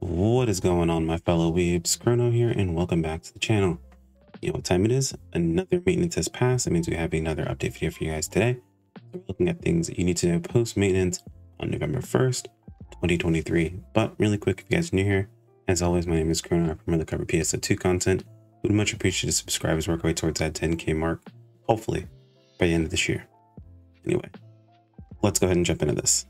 What is going on, my fellow weebs? Chrono here, and welcome back to the channel. You know what time it is? Another maintenance has passed. That means we have another update video for you guys today. So we're looking at things that you need to know post-maintenance on November 1st, 2023. But really quick, if you guys are new here, as always, my name is Chrono. I primarily cover PSO2 content. Would much appreciate subscribers work our way towards that 10K mark, hopefully by the end of this year. Anyway, let's go ahead and jump into this.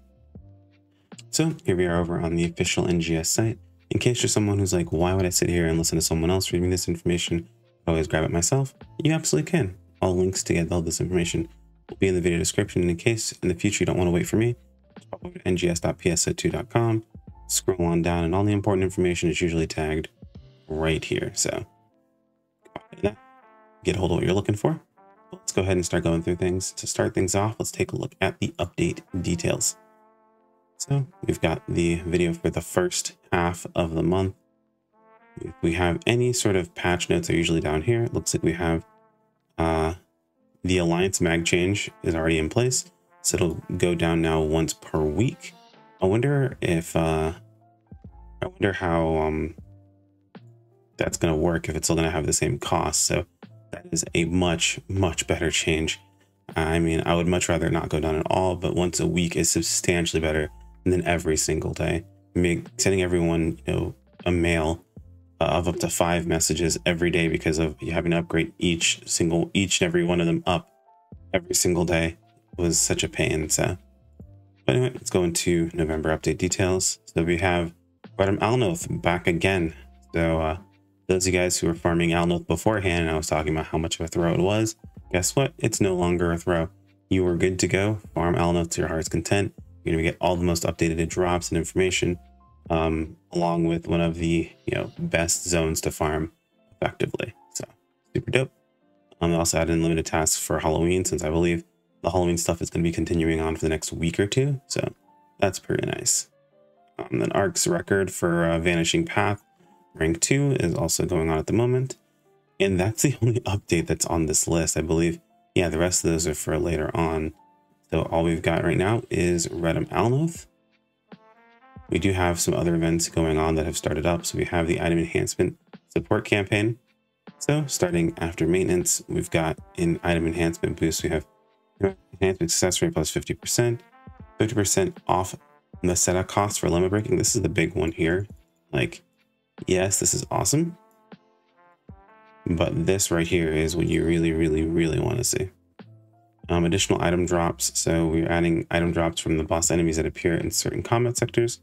So here we are over on the official NGS site. In case you're someone who's like, why would I sit here and listen to someone else reading this information? I always grab it myself. You absolutely can. All links to get all this information will be in the video description. And in case in the future you don't want to wait for me, just pop over to ngs.pso2.com, scroll on down, and all the important information is usually tagged right here. So get a hold of what you're looking for. Let's go ahead and start going through things. To start things off, let's take a look at the update details. So we've got the video for the first half of the month. If we have any sort of patch notes, are usually down here. It looks like we have the Alliance mag change is already in place, so it'll go down now once per week. I wonder if how that's going to work, if it's still going to have the same cost. So that is a much better change. I mean, I would much rather not go down at all, but once a week is substantially better than every single day. Sending everyone, a mail of up to 5 messages every day because of you having to upgrade each and every one of them up every single day was such a pain. So, but anyway, let's go into November update details. So we have Alnothe back again. So those of you guys who were farming Alnothe beforehand, and I was talking about how much of a throw it was, guess what? It's no longer a throw. You are good to go. Farm Alnothe to your heart's content. You're going to get all the most updated drops and information, along with one of the best zones to farm effectively. So super dope. They also added in limited tasks for Halloween, since I believe the Halloween stuff is going to be continuing on for the next week or two. So that's pretty nice. Then Ark's record for Vanishing Path rank 2 is also going on at the moment. And that's the only update that's on this list, I believe. Yeah, the rest of those are for later on. So all we've got right now is Alnothe. We do have some other events going on that have started up. So we have the item enhancement support campaign. So starting after maintenance, we've got an item enhancement boost. We have enhancement success rate plus 50%, 50% off the setup cost for limit breaking. This is the big one here. Like, yes, this is awesome. But this right here is what you really want to see. Additional item drops. So we're adding item drops from the boss enemies that appear in certain combat sectors.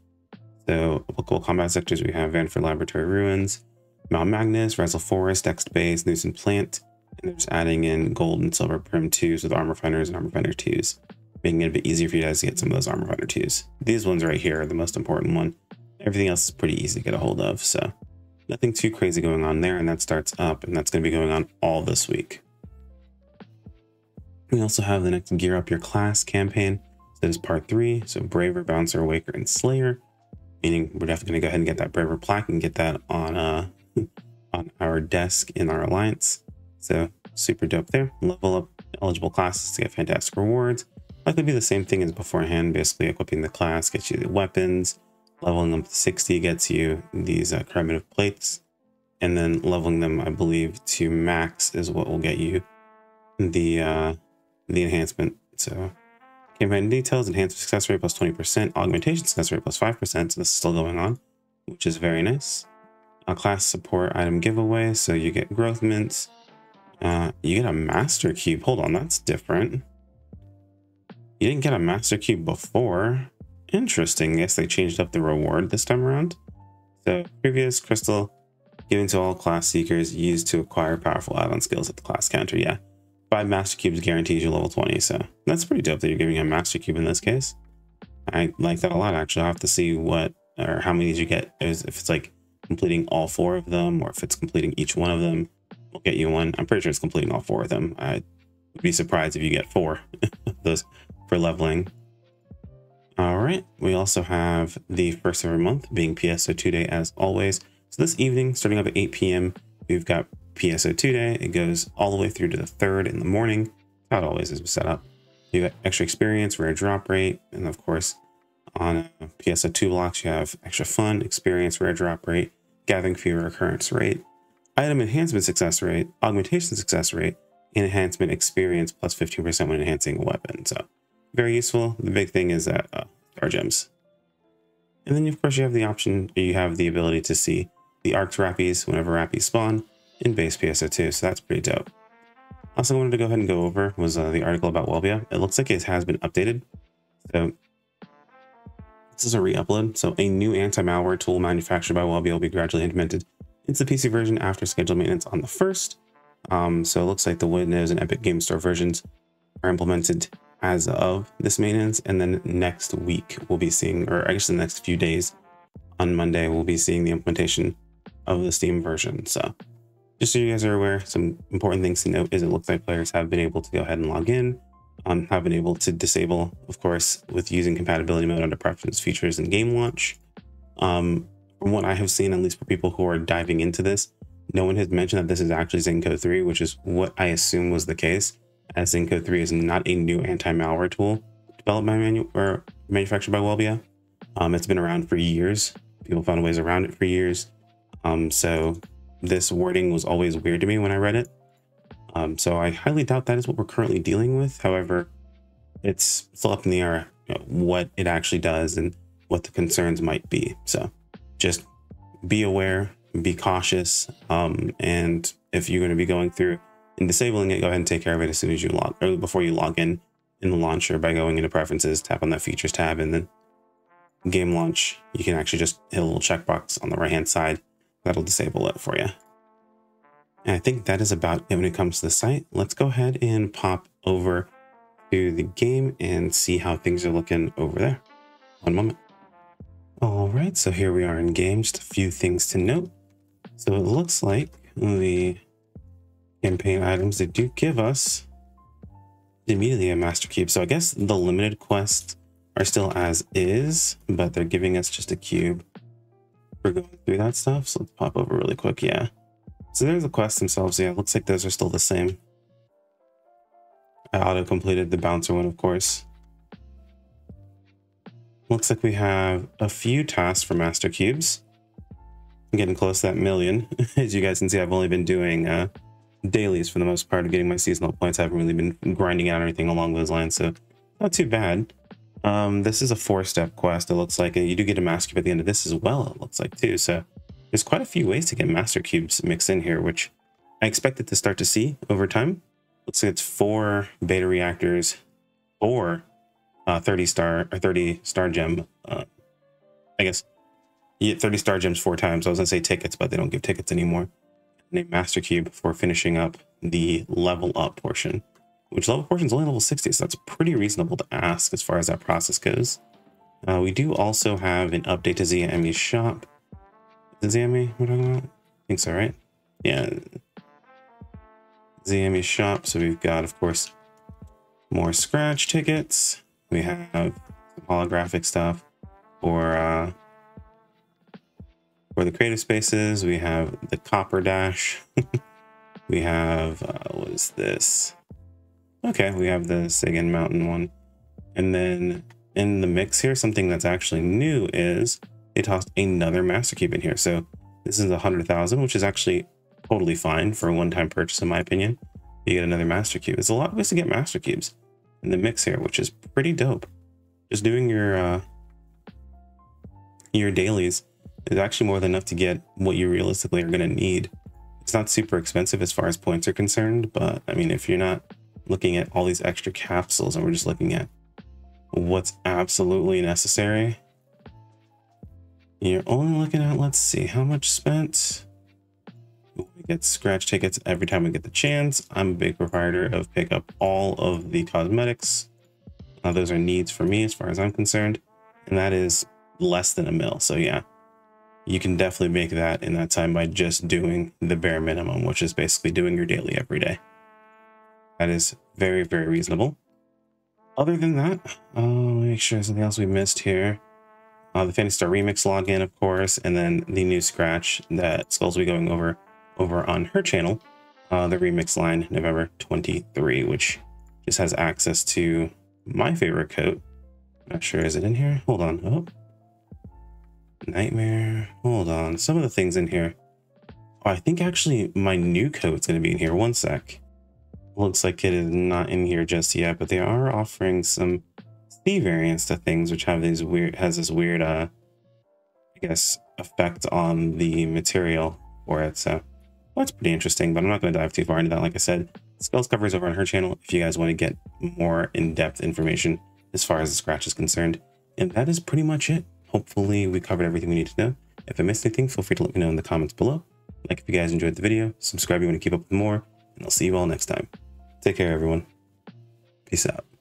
So applicable combat sectors, we have Vanford Laboratory Ruins, Mount Magnus, Rezel Forest, Dext Base, Nuisance Plant, and they're just adding in gold and silver Prim 2s with Armor Finders and Armor Finder 2s, making it a bit easier for you guys to get some of those Armor Finder 2s. These ones right here are the most important one. Everything else is pretty easy to get a hold of, so nothing too crazy going on there, and that starts up, and that's going to be going on all this week. We also have the next Gear Up Your Class campaign. So that is part 3. So Braver, Bouncer, Waker, and Slayer. Meaning we're definitely going to go ahead and get that Braver plaque and get that on on our desk in our alliance. So super dope there. Level up eligible classes to get fantastic rewards. Likely be the same thing as beforehand. Basically equipping the class gets you the weapons. Leveling them to 60 gets you these commemorative plates. And then leveling them, I believe, to max is what will get you the enhancement. So campaign details, enhanced success rate plus 20%, augmentation success rate plus 5%. So this is still going on, which is very nice. Class support item giveaway. So you get growth mints. You get a master cube. Hold on, that's different. You didn't get a master cube before. Interesting. Yes, they changed up the reward this time around. So previous crystal given to all class seekers used to acquire powerful add-on skills at the class counter. Yeah. 5 master cubes guarantees you level 20, so that's pretty dope that you're giving a master cube in this case. I like that a lot, actually. I'll have to see what or how many you get, if it's like completing all 4 of them, or if it's completing each one of them will get you one. I'm pretty sure it's completing all 4 of them. I would be surprised if you get 4 of those for leveling. All right, we also have the first of every month being PSO2 day as always. So this evening, starting up at 8 p.m, we've got PSO2 day. It goes all the way through to the 3rd in the morning. How it always is set up. You got extra experience, rare drop rate, and of course On PSO2 blocks, you have extra fun, experience, rare drop rate, gathering fee recurrence rate, item enhancement success rate, augmentation success rate, and enhancement experience plus 15% when enhancing a weapon. So very useful. The big thing is that star gems. And then of course you have the option, you have the ability to see the arcs rappies whenever rappies spawn in base PSO2. So that's pretty dope. Also wanted to go ahead and go over was the article about Welbia. It looks like it has been updated. So this is a re-upload. So a new anti-malware tool manufactured by Welbia will be gradually implemented into the PC version after scheduled maintenance on the 1st. So it looks like the Windows and Epic Game Store versions are implemented as of this maintenance. And then next week we'll be seeing, or I guess the next few days on Monday, we'll be seeing the implementation of the Steam version. So just so you guys are aware, some important things to note is it looks like players have been able to go ahead and log in, have been able to disable, of course, with using compatibility mode under preference features and game launch. From what I have seen, at least for people who are diving into this, no one has mentioned that this is actually Zenko 3, which is what I assume was the case, as Zenko 3 is not a new anti-malware tool developed by manufactured by Welbia. It's been around for years. People found ways around it for years. So this wording was always weird to me when I read it. So I highly doubt that is what we're currently dealing with. However, it's still up in the air, what it actually does and what the concerns might be. So just be aware, be cautious. And if you're going to be going through and disabling it, go ahead and take care of it as soon as you log, or before you log in the launcher by going into preferences, tap on that features tab, and then game launch. You can actually just hit a little checkbox on the right hand side. That'll disable it for you. And I think that is about it when it comes to the site. Let's go ahead and pop over to the game and see how things are looking over there. One moment. All right, so here we are in game. Just a few things to note. So it looks like the campaign items, they do give us immediately a master cube. So I guess the limited quests are still as is, but they're giving us just a cube for going through that stuff. So let's pop over really quick. Yeah. So there's the quests themselves. Yeah, it looks like those are still the same. I auto-completed the bouncer one, of course. Looks like we have a few tasks for master cubes. I'm getting close to that million. As you guys can see, I've only been doing dailies for the most part of getting my seasonal points. I haven't really been grinding out anything along those lines, so not too bad. This is a 4-step quest, it looks like, and you do get a master cube at the end of this as well, it looks like, too. So there's quite a few ways to get master cubes mixed in here, which I expected to start to see over time. Looks like it's 4 beta reactors, 4 30 star gem. I guess you get 30 star gems 4 times. I was gonna say tickets, but they don't give tickets anymore. And a master cube for finishing up the level up portion, which level portion is only level 60, so that's pretty reasonable to ask as far as that process goes. We do also have an update to ZME's shop. Is it ZME we're talking about? I think so, right? Yeah. ZME's shop. So we've got, of course, more scratch tickets. We have some holographic stuff for the creative spaces. We have the copper dash. We have, what is this? Okay, we have the SEGA Mountain one. And then in the mix here, something that's actually new is they tossed another master cube in here. So this is 100,000, which is actually totally fine for a one-time purchase, in my opinion. You get another master cube. There's a lot of ways to get master cubes in the mix here, which is pretty dope. Just doing your dailies is actually more than enough to get what you realistically are going to need. It's not super expensive as far as points are concerned, but I mean, if you're not looking at all these extra capsules and we're just looking at what's absolutely necessary, you're only looking at, let's see, how much spent. We get scratch tickets every time we get the chance. I'm a big provider of pick up all of the cosmetics. Those are needs for me as far as I'm concerned, and that is less than $1 mil. So yeah, you can definitely make that in that time by just doing the bare minimum, which is basically doing your daily every day. That is very, very reasonable. Other than that, make sure there's something else we missed here. The Phantasy Star Remix login, of course, and then the new scratch that Skulls will be going over on her channel, the Remix line, November 23, which just has access to my favorite coat, Not sure, is it in here? Hold on. Oh, nightmare. Hold on. Some of the things in here. Oh, I think actually my new code's going to be in here. One sec. Looks like it is not in here just yet, but they are offering some C variants to things which have these weird, this weird, I guess, effect on the material for it. So that's pretty interesting, but I'm not going to dive too far into that. Like I said, Skulls covers over on her channel if you guys want to get more in-depth information as far as the scratch is concerned. And that is pretty much it. Hopefully we covered everything we need to know. If I missed anything, feel free to let me know in the comments below. Like if you guys enjoyed the video, subscribe if you want to keep up with more, and I'll see you all next time. Take care, everyone. Peace out.